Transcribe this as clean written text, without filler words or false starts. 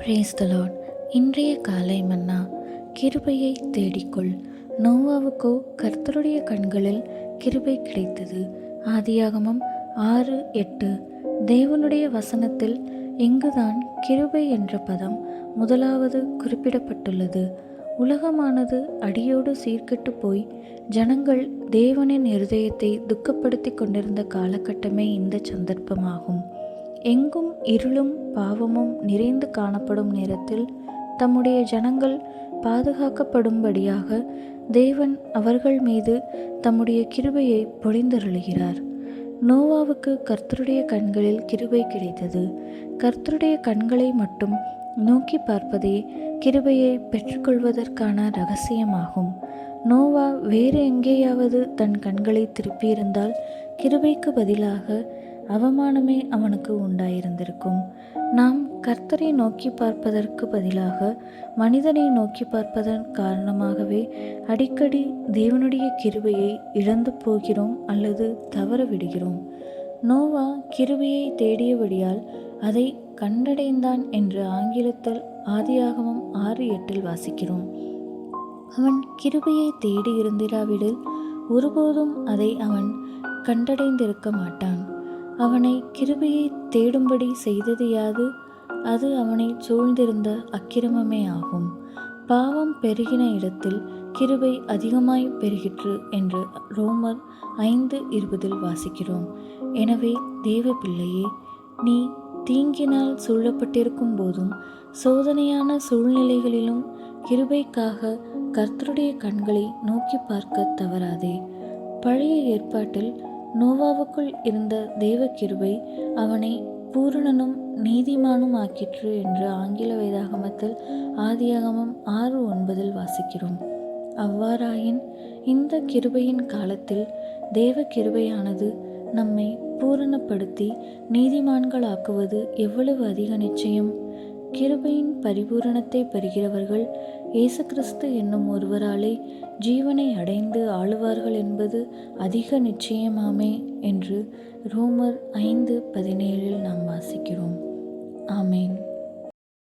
Brace த Lord. இன்றைய காலை மன்னா. கிருபையை தேடிக்கொள். நோவாவுக்கோ கர்த்தருடைய கண்களில் கிருபை கிடைத்தது. ஆதியாகமம் 6:8. தேவனுடைய வசனத்தில் இங்குதான் கிருபை என்ற பதம் முதலாவது குறிப்பிடப்பட்டுள்ளது. உலகமானது அடியோடு சீர்கெட்டு போய் ஜனங்கள் தேவனின் இருதயத்தை துக்கப்படுத்தி கொண்டிருந்த காலகட்டமே இந்த சந்தர்ப்பமாகும். எங்கும் இருளும் பாவமும் நிறைந்து காணப்படும் நேரத்தில் தம்முடைய ஜனங்கள் பாதுகாக்கப்படும்படியாக தேவன் அவர்கள் மீது தம்முடைய கிருபையை பொழிந்தருளுகிறார். நோவாவுக்கு கர்த்தருடைய கண்களில் கிருபை கிடைத்தது. கர்த்தருடைய கண்களை மட்டும் நோக்கி பார்ப்பதே கிருபையை பெற்றுக்கொள்வதற்கான இரகசியமாகும். நோவா வேறு எங்கேயாவது தன் கண்களை திருப்பியிருந்தால் கிருபைக்கு பதிலாக அவமானமே அவனுக்கு உண்டாயிருந்திருக்கும். நாம் கர்த்தரை நோக்கி பார்ப்பதற்கு பதிலாக மனிதனை நோக்கி பார்ப்பதன் காரணமாகவே அடிக்கடி தேவனுடைய கிருபையை இழந்து போகிறோம் அல்லது தவற விடுகிறோம். நோவா கிருபையை தேடியபடியால் அதை கண்டடைந்தான் என்று ஆங்கிலத்தில் ஆதியாகமம் 6:8 வாசிக்கிறோம். அவன் கிருபையை தேடி இருந்திராவிடில் ஒருபோதும் அதை அவன் கண்டடைந்திருக்க மாட்டான். அவனை கிருபையை தேடும்படி செய்தது யாது? அது அவனை சூழ்ந்திருந்த அக்கிரமமே ஆகும். பாவம் பெருகின இடத்தில் கிருபை அதிகமாய் பெருகிற்று என்று ரோமர் 5:20 வாசிக்கிறோம். எனவே தேவ பிள்ளையே, நீ தீங்கினால் சூழப்பட்டிருக்கும் போதும் சோதனையான சூழ்நிலைகளிலும் கிருபைக்காக கர்த்தருடைய கண்களை நோக்கி பார்க்க தவறாதே. பழைய ஏற்பாட்டில் நோவாவுக்குள் இருந்த தேவ கிருபை அவனை பூரணனும் நீதிமானும் ஆக்கிற்று என்று ஆங்கில வேதாகமத்தில் ஆதியாகமம் 6:9 வாசிக்கிறோம். அவ்வாறாயின் இந்த கிருபையின் காலத்தில் தேவ கிருபையானது நம்மை பூரணப்படுத்தி நீதிமான்களாக்குவது எவ்வளவு அதிக நிச்சயம்! கிருபையின் பரிபூரணத்தை பெறுகிறவர்கள் இயேசு கிறிஸ்து என்னும் ஒருவராலே ஜீவனை அடைந்து ஆளுவார்கள் என்பது அதிக நிச்சயமாமே என்று ரோமர் 5:17 நாம் வாசிக்கிறோம். ஆமேன்.